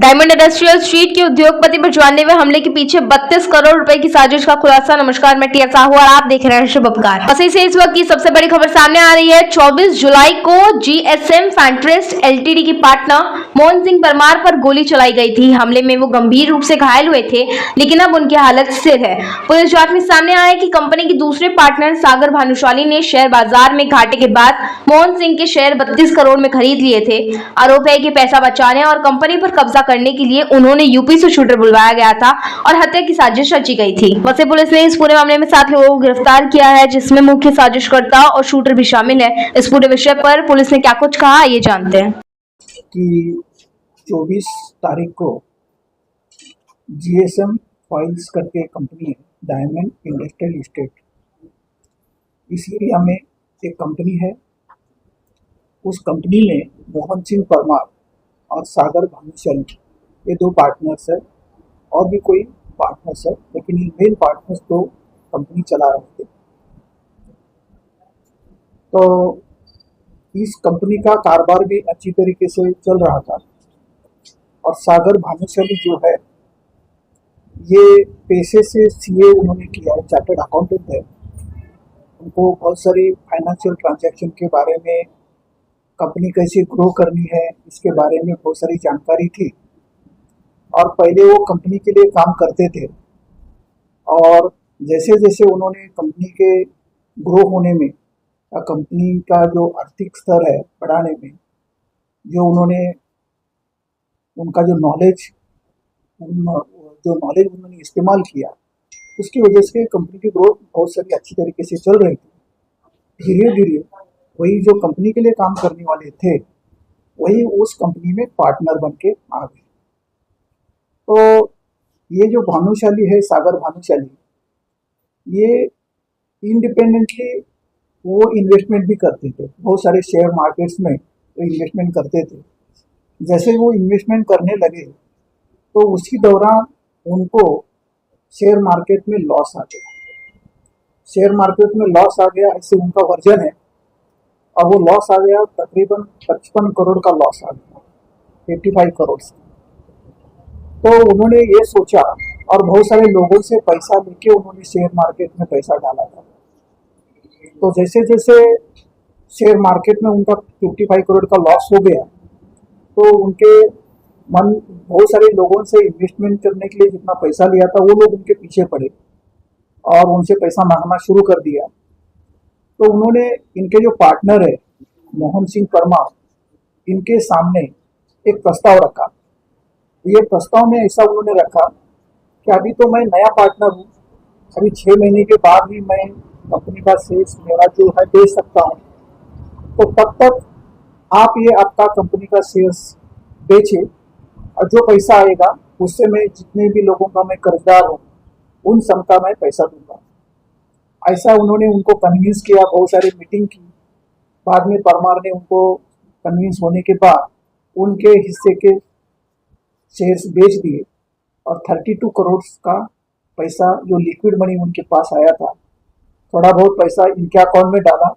Diamond industrial street के उद्योगपति पर जानलेवा हमले के पीछे 32 करोड़ रुपए की साजिश का खुलासा। नमस्कार, मैं टीआर साहू और आप देख रहे हैं शुभ अपकार। वहीं से इस वक्त की सबसे बड़ी खबर सामने आ रही है। 24 जुलाई को जीएसएम फैंट्रेस्ट एलटीडी की पार्टनर मोहन सिंह परमार पर गोली चलाई गई थी। हमले में वो गंभीर रूप से घायल हुए थे, लेकिन अब उनकी हालत स्थिर है। पुलिस जांच में सामने आया है कि कंपनी के दूसरे पार्टनर सागर भानुशाली ने शेयर बाजार में घाटे के बाद मोहन सिंह के शेयर 32 करोड़ में खरीद लिए थे। आरोप है कि पैसा बचाने और कंपनी पर कब्जा करने के लिए उन्होंने यूपी से शूटर बुलवाया गया था और हत्या की साजिश रची गई थी। वैसे पुलिस ने इस पूरे मामले में 7 लोगों को गिरफ्तार किया है, जिसमें मुख्य साजिशकर्ता और शूटर भी शामिल है। इस पूरे विषय पर पुलिस ने क्या कुछ कहा, ये जानते हैं कि 24 तारीख को जीएसएम फाइल्स करके कंपनी है, डायमंड इंडस्ट्रियल एस्टेट, इस एरिया में एक कंपनी है। उस कंपनी में मोहन सिंह परमार और सागर भानुशाली ये 2 पार्टनर्स है, और भी कोई पार्टनर्स है, लेकिन ये मेन पार्टनर्स तो कंपनी चला रहे थे। तो इस कंपनी का कारोबार भी अच्छी तरीके से चल रहा था। और सागर भानुशाली जो है, ये पेशे से सीए उन्होंने किया है, चार्टर्ड अकाउंटेंट है। उनको बहुत सारी फाइनेंशियल ट्रांजैक्शन के बारे में, कंपनी कैसे ग्रो करनी है, इसके बारे में बहुत सारी जानकारी थी। और पहले वो कंपनी के लिए काम करते थे, और जैसे जैसे उन्होंने कंपनी के ग्रो होने में, कंपनी का जो आर्थिक स्तर है बढ़ाने में, जो उन्होंने उनका जो नॉलेज उन्होंने इस्तेमाल किया, उसकी वजह से कंपनी की ग्रोथ बहुत सारी अच्छी तरीके से चल रही थी। धीरे धीरे वही जो कंपनी के लिए काम करने वाले थे, वही उस कंपनी में पार्टनर बन के आ गए। तो ये जो भानुशाली है, सागर भानुशाली, ये इंडिपेंडेंटली वो इन्वेस्टमेंट भी करते थे, बहुत सारे शेयर मार्केट्स में वो इन्वेस्टमेंट करते थे। जैसे वो इन्वेस्टमेंट करने लगे, तो उसी दौरान उनको शेयर मार्केट में लॉस आ गया। शेयर मार्केट में लॉस आ गया, ऐसे उनका वर्जन है। और वो लॉस आ गया, तकरीबन 55 करोड़ का लॉस आ गया, 85 करोड़ से। तो उन्होंने ये सोचा, और बहुत सारे लोगों से पैसा लेके उन्होंने शेयर मार्केट में पैसा डाला था। तो जैसे जैसे शेयर मार्केट में उनका 55 करोड़ का लॉस हो गया, तो उनके मन, बहुत सारे लोगों से इन्वेस्टमेंट करने के लिए जितना पैसा लिया था, वो लोग उनके पीछे पड़े और उनसे पैसा मांगना शुरू कर दिया। तो उन्होंने, इनके जो पार्टनर है मोहन सिंह परमार, इनके सामने एक प्रस्ताव रखा। ये प्रस्ताव में ऐसा उन्होंने रखा कि अभी तो मैं नया पार्टनर हूँ, अभी 6 महीने के बाद ही मैं कंपनी का शेयर्स मेरा जो है बेच सकता हूँ। तो तब तक आप ये आपका कंपनी का शेयर्स बेचे, और जो पैसा आएगा उससे मैं जितने भी लोगों का मैं कर्जदार हूँ, उन सब का मैं पैसा दूंगा। ऐसा उन्होंने उनको कन्विंस किया, बहुत सारी मीटिंग की। बाद में परमार ने उनको कन्विंस होने के बाद उनके हिस्से के शेयर्स बेच दिए, और 32 करोड़ का पैसा जो लिक्विड मनी उनके पास आया था, थोड़ा बहुत पैसा इनके अकाउंट में डाला।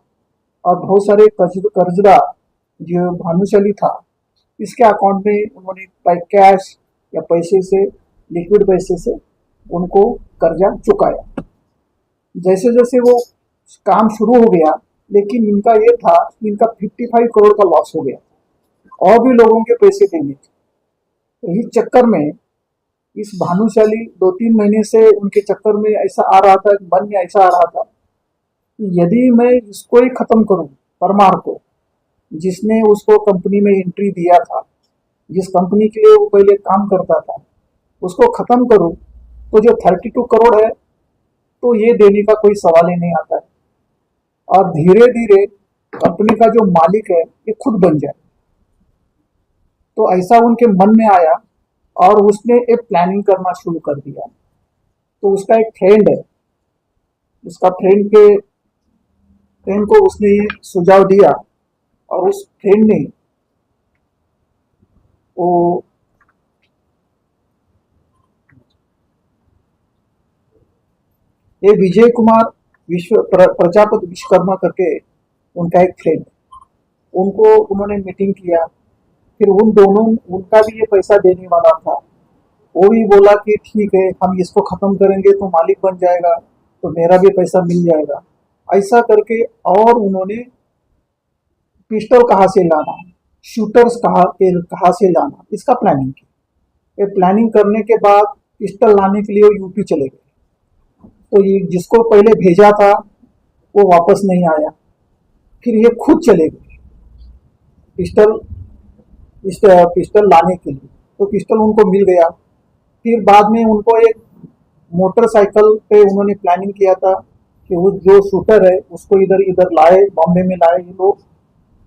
और बहुत सारे कर्जदार जो भानुशाली था, इसके अकाउंट में उन्होंने कैश या पैसे से, लिक्विड पैसे से उनको कर्जा चुकाया। जैसे जैसे वो काम शुरू हो गया, लेकिन इनका ये था कि इनका 55 करोड़ का लॉस हो गया, और भी लोगों के पैसे देने थे। तो इस चक्कर में इस भानुशाली 2-3 महीने से उनके चक्कर में ऐसा आ रहा था, मन में ऐसा आ रहा था कि यदि मैं इसको ही खत्म करूं, परमार को, जिसने उसको कंपनी में एंट्री दिया था, जिस कंपनी के लिए वो पहले काम करता था, उसको खत्म करूं, तो जो 32 करोड़ है, तो ये देने का कोई सवाल ही नहीं आता है। और धीरे धीरे कंपनी का जो मालिक है, ये खुद बन जाए। तो ऐसा उनके मन में आया, और उसने एक प्लानिंग करना शुरू कर दिया। तो उसका एक फ्रेंड है, उसका फ्रेंड को उसने ये सुझाव दिया, और उस फ्रेंड ने वो ये विजय कुमार प्रजापति विश्वकर्मा करके उनका एक फ्रेंड, उनको उन्होंने मीटिंग किया, फिर उन दोनों, उनका भी ये पैसा देने वाला था, वो भी बोला कि ठीक है हम इसको ख़त्म करेंगे तो मालिक बन जाएगा, तो मेरा भी पैसा मिल जाएगा। ऐसा करके और उन्होंने पिस्टल कहाँ से लाना, शूटर्स कहाँ से लाना, इसका प्लानिंग की। ये प्लानिंग करने के बाद पिस्टल लाने के लिए वो यूपी चले गए। तो ये जिसको पहले भेजा था वो वापस नहीं आया, फिर ये खुद चले गए पिस्टल पिस्टल लाने के लिए। तो पिस्टल उनको मिल गया। फिर बाद में उनको एक मोटरसाइकिल पे उन्होंने प्लानिंग किया था कि वो जो शूटर है उसको इधर इधर लाए, बॉम्बे में लाए ये लोग,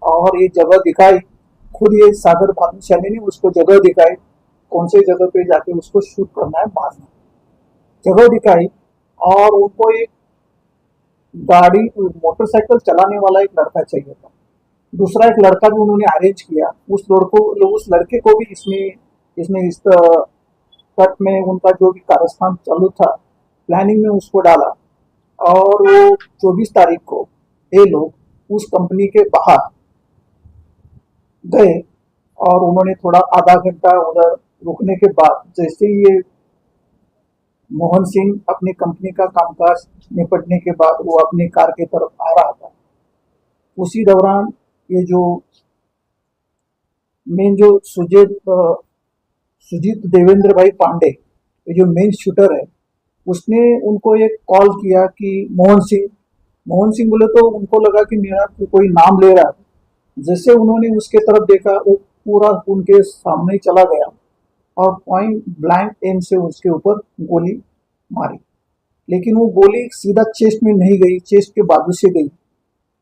और ये जगह दिखाई। खुद ये सागर भानुशाली ने उसको जगह दिखाई, कौन से जगह पे जाके उसको शूट करना है, बाद में जगह दिखाई। और उनको एक गाड़ी, मोटरसाइकिल चलाने वाला एक लड़का चाहिए था, दूसरा एक लड़का भी उन्होंने अरेंज किया। उस लड़के को भी इसमें इस तट में उनका जो भी कारस्तान चालू था प्लानिंग में उसको डाला। और वो 24 तारीख को ये लोग उस कंपनी के बाहर गए और उन्होंने थोड़ा आधा घंटा उधर रुकने के बाद जैसे ही ये मोहन सिंह अपनी कंपनी का कामकाज निपटने के बाद वो अपनी कार की तरफ आ रहा था, उसी दौरान ये जो मेन जो सुजीत देवेंद्र भाई पांडे, ये जो मेन शूटर है, उसने उनको एक कॉल किया कि मोहन सिंह बोले। तो उनको लगा कि मेरा कोई नाम ले रहा है। जैसे उन्होंने उसके तरफ देखा, वो पूरा उनके सामने चला गया और पॉइंट ब्लैंक एम से उसके ऊपर गोली मारी। लेकिन वो गोली सीधा चेस्ट में नहीं गई, चेस्ट के बाजू से गई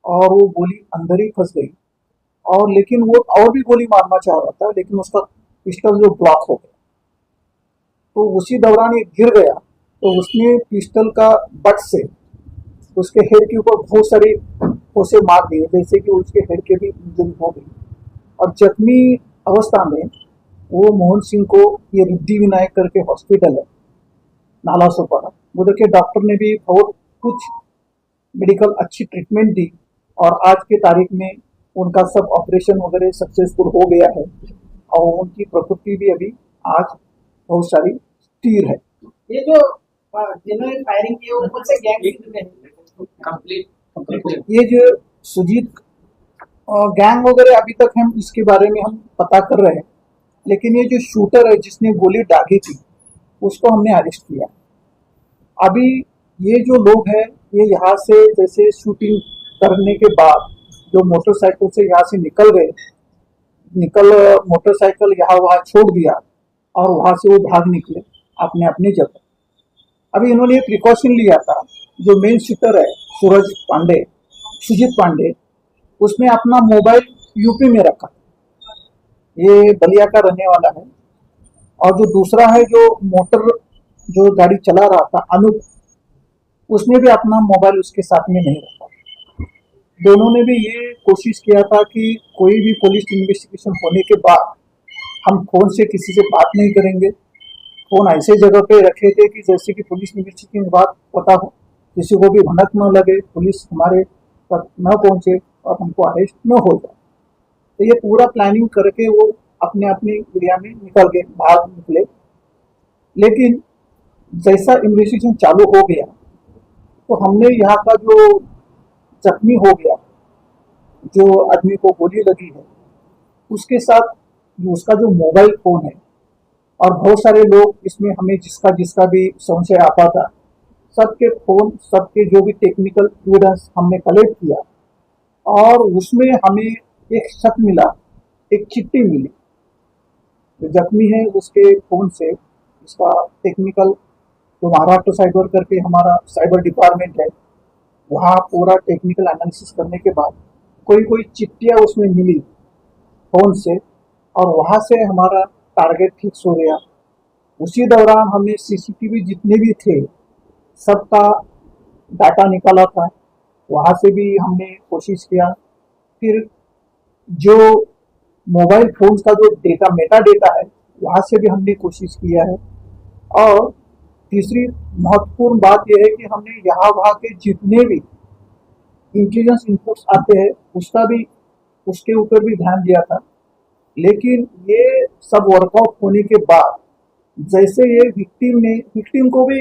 और वो गोली अंदर ही फंस गई। और लेकिन वो और भी गोली मारना चाह रहा था, लेकिन उसका पिस्टल जो ब्लॉक हो गया। तो उसी दौरान ये गिर गया, तो उसने पिस्टल का बट से उसके हेड के ऊपर बहुत सारे ठोसे मार दिए, जैसे कि उसके हेड के भी इंजरी हो गई। और जख्मी अवस्था में वो मोहन सिंह को ये रिद्धि विनायक करके हॉस्पिटल है नाला सोपारा, उधर के डॉक्टर ने भी बहुत कुछ मेडिकल अच्छी ट्रीटमेंट दी और आज के तारीख में उनका सब ऑपरेशन वगैरह सक्सेसफुल हो गया है और उनकी प्रकृति भी अभी आज बहुत सारी स्थिर है। ये जो जिन्होंने फायरिंग की वो कौन से गैंग कंप्लीट ये जो सुजीत गैंग वगैरह अभी तक हम इसके बारे में हम पता कर रहे हैं, लेकिन ये जो शूटर है जिसने गोली दागी थी उसको हमने अरेस्ट किया। अभी ये जो लोग हैं ये यहाँ से जैसे शूटिंग करने के बाद जो मोटरसाइकिल से यहाँ से मोटरसाइकिल यहाँ वहाँ छोड़ दिया और वहाँ से वो भाग निकले अपने अपने जगह। अभी इन्होंने ये प्रिकॉशन लिया था, जो मेन शूटर है सुजीत पांडे, उसने अपना मोबाइल यूपी में रखा, ये बलिया का रहने वाला है। और जो दूसरा है जो गाड़ी चला रहा था अनूप, उसने भी अपना मोबाइल उसके साथ में नहीं रखा। दोनों ने भी ये कोशिश किया था कि कोई भी पुलिस इन्वेस्टिगेशन होने के बाद हम फोन से किसी से बात नहीं करेंगे। फोन ऐसे जगह पे रखे थे कि जैसे कि पुलिस इन्वेस्टिगेशन के बाद पता हो, किसी को भी भनक न लगे, पुलिस हमारे तक न पहुंचे और हमको अरेस्ट न हो जाए। तो ये पूरा प्लानिंग करके वो अपने अपने एरिया में भाग निकले। लेकिन जैसा इन्वेस्टिगेशन चालू हो गया तो हमने यहाँ का जो जख्मी हो गया, जो आदमी को गोली लगी है, उसके साथ उसका जो मोबाइल फोन है और बहुत सारे लोग इसमें हमें जिसका भी संशय आता था, सबके फोन, सबके जो भी टेक्निकल एविडेंस हमने कलेक्ट किया और उसमें हमें एक शक मिला, एक चिट्ठी मिली। जो जख्मी है उसके फोन से इसका टेक्निकल, जो महाराष्ट्र साइबर करके हमारा साइबर डिपार्टमेंट है, वहाँ पूरा टेक्निकल एनालिसिस करने के बाद कोई चिट्ठियाँ उसमें मिली फोन से और वहाँ से हमारा टारगेट फिक्स हो गया। उसी दौरान हमने सीसीटीवी जितने भी थे सबका डाटा निकाला था, वहाँ से भी हमने कोशिश किया। फिर जो मोबाइल फोन का जो डेटा, मेटा डेटा है, वहाँ से भी हमने कोशिश किया है। और तीसरी महत्वपूर्ण बात यह है कि हमने यहाँ वहाँ के जितने भी इंटेलिजेंस इनपुट्स आते हैं उसके ऊपर भी ध्यान दिया था। लेकिन ये सब वर्कआउट होने के बाद जैसे ये विक्टिम को भी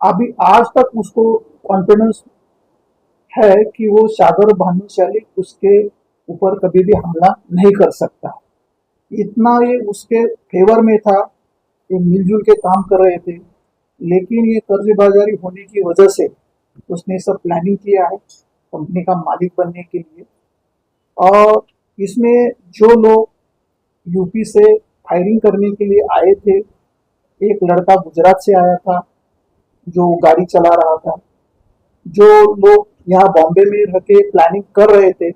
अभी आज तक उसको कॉन्फिडेंस है कि वो सागर भानुशाली उसके ऊपर कभी भी हमला नहीं कर सकता। इतना ये उसके फेवर में था, ये मिलजुल के काम कर रहे थे, लेकिन ये कर्जबाजारी होने की वजह से उसने सब प्लानिंग किया है कंपनी का मालिक बनने के लिए। और इसमें जो लोग यूपी से फायरिंग करने के लिए आए थे, एक लड़का गुजरात से आया था जो गाड़ी चला रहा था, जो लोग यहाँ बॉम्बे में रह के प्लानिंग कर रहे थे,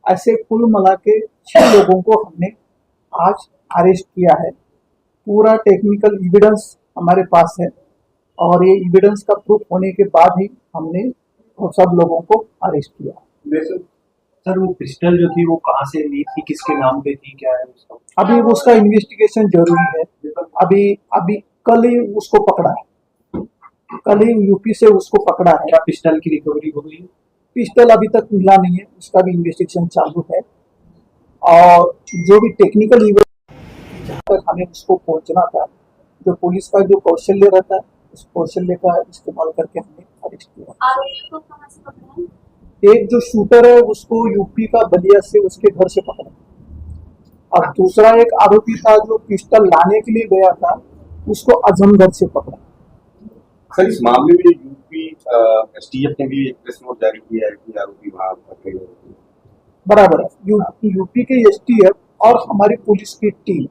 ऐसे कुल मिला के 6 लोगों को हमने आज अरेस्ट किया है। पूरा टेक्निकल एविडेंस हमारे पास है और ये एविडेंस का प्रूफ होने के बाद ही हमने सब लोगों को अरेस्ट किया। सर वो पिस्टल जो थी वो कहाँ से ली थी, किसके नाम पे थी, क्या है उसका? अभी उसका इन्वेस्टिगेशन जरूरी है। अभी कल ही उसको पकड़ा है, कल ही यूपी से उसको पकड़ा है। क्या पिस्टल की रिकवरी हो गई है? पिस्टल अभी तक मिला नहीं है, उसका भी इन्वेस्टिगेशन चालू है। और जो भी टेक्निकल एविडेंस जहाँ तक हमें उसको पहुंचना था, जो पुलिस का जो कौशल्य रहता है, उस कौशल्य का इस्तेमाल करके हमने अरेस्ट किया। एक जो शूटर है उसको यूपी का बलिया से उसके घर से पकड़ा, और दूसरा एक आरोपी था जो पिस्टल लाने के लिए गया था, उसको आजमगढ़ से पकड़ा। सर इस मामले में यूपी एसटीएफ ने भी एक प्रेस नोट जारी किया है कि आरोपी वहां पकड़े गए। बराबर है, यूपी के एसटीएफ और हमारी पुलिस की टीम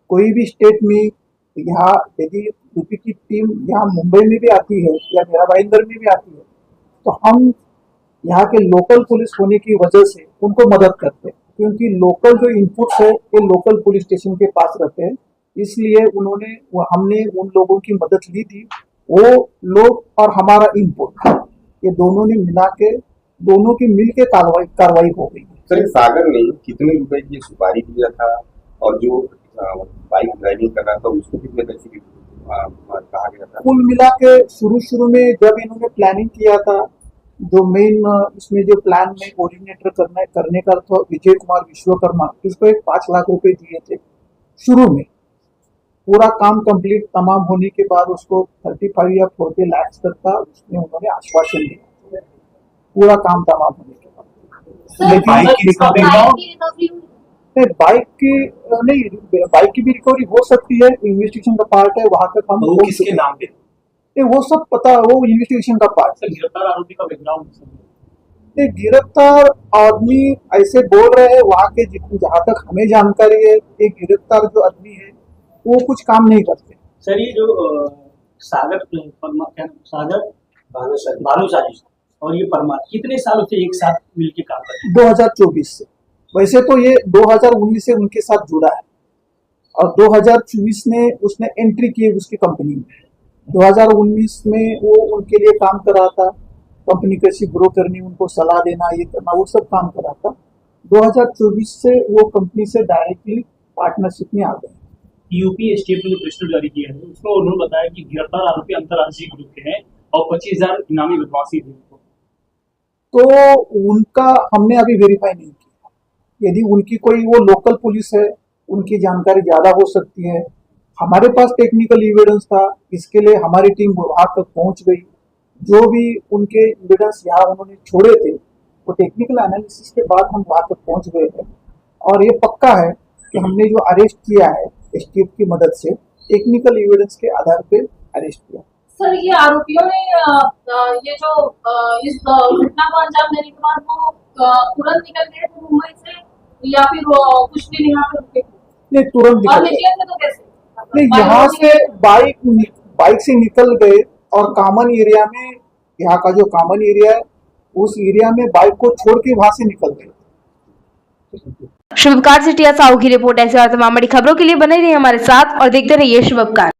कोई भी स्टेट में, यहाँ यदि यूपी की टीम यहाँ मुंबई में भी आती है या मेरा भाईंदर में भी आती है, तो हम यहाँ के लोकल पुलिस होने की वजह से उनको मदद करते हैं, क्योंकि लोकल जो इनपुट्स है ये लोकल पुलिस स्टेशन के पास रहते हैं। इसलिए हमने उन लोगों की मदद ली थी। वो लोग और हमारा इनपुट ये दोनों ने मिला के, दोनों की मिल के कार्रवाई हो गई। सर सागर ने कितने रुपए की सुपारी दिया था, और जो बाइक ड्राइविंग कर रहा था उसको कितने पैसे की कहा गया था? कुल मिला के शुरू में जब इन्होंने प्लानिंग किया था, जो मेन इसमें जो प्लान में कोऑर्डिनेटर करने का था विजय कुमार विश्वकर्मा, इसको 5 लाख रुपए दिए थे शुरू में। पूरा काम कंप्लीट तमाम होने के बाद उसको 35 या 40 लाख तक का उसमें उन्होंने आश्वासन दिया, पूरा काम तमाम होने के बाद। लेकिन बाइक की भी रिकवरी हो सकती है, इन्वेस्टिगेशन का पार्ट है, वहां तक हम वो किसके नाम पे? वो सब पता, वो इन्वेस्टिगेशन का पार्ट है। गिरफ्तार आरोपी का बैकग्राउंड? गिरफ्तार आदमी ऐसे बोल रहे हैं, वहाँ के जहाँ तक हमें जानकारी है, एक गिरफ्तार जो आदमी है वो कुछ काम नहीं करते। सर ये जो सागर भानुशाली और ये परमार कितने सालों से एक साथ मिलकर काम करते हैं? 2024 से। वैसे तो ये 2019 से उनके साथ जुड़ा है और 2024 में उसने एंट्री की उसकी कंपनी में। 2019 में वो उनके लिए काम कर रहा था, कंपनी कैसी ग्रो करनी, उनको सलाह देना, ये करना, वो सब काम कर रहा था। 2024 से वो कंपनी से डायरेक्टली पार्टनरशिप में आ गए। यूपी एसटीएफ ने पिस्टल जारी किया है, उसमें उन्होंने बताया कि गिरफ्तार आरोपी अंतर्राज्यीय ग्रुप के हैं और 25,000 इनामी बदमाशी थे। तो उनका हमने अभी वेरीफाई नहीं किया। यदि उनकी कोई वो लोकल पुलिस है, उनकी जानकारी ज्यादा हो सकती है। हमारे पास टेक्निकल एविडेंस था, इसके लिए हमारी टीम वहां तक पहुंच गई। जो भी उनके एविडेंस यहाँ उन्होंने छोड़े थे, वो टेक्निकल एनालिसिस के बाद हम वहां तक पहुंच गए हैं। और ये पक्का है कि हमने जो अरेस्ट किया है एसटीएफ की मदद से, टेक्निकल एविडेंस के आधार पे अरेस्ट किया। सर ये आरोपियों ने ये जो इस घटना को अंजाम देने के बाद वो तुरंत निकल गए थे मुंबई से, या फिर कुछ दिन यहाँ पे रुके? नहीं, तुरंत और निकल निकले थे तो कैसे? नहीं, यहाँ से बाइक से निकल गए और कॉमन एरिया में, यहाँ का जो कॉमन एरिया है उस एरिया में बाइक को छोड़ के वहां से निकल गए। शुभकार से टिया साहू की रिपोर्ट। ऐसे और तमाम बड़ी खबरों के लिए बने रहिए हमारे साथ और देखते रहिए शुभकार।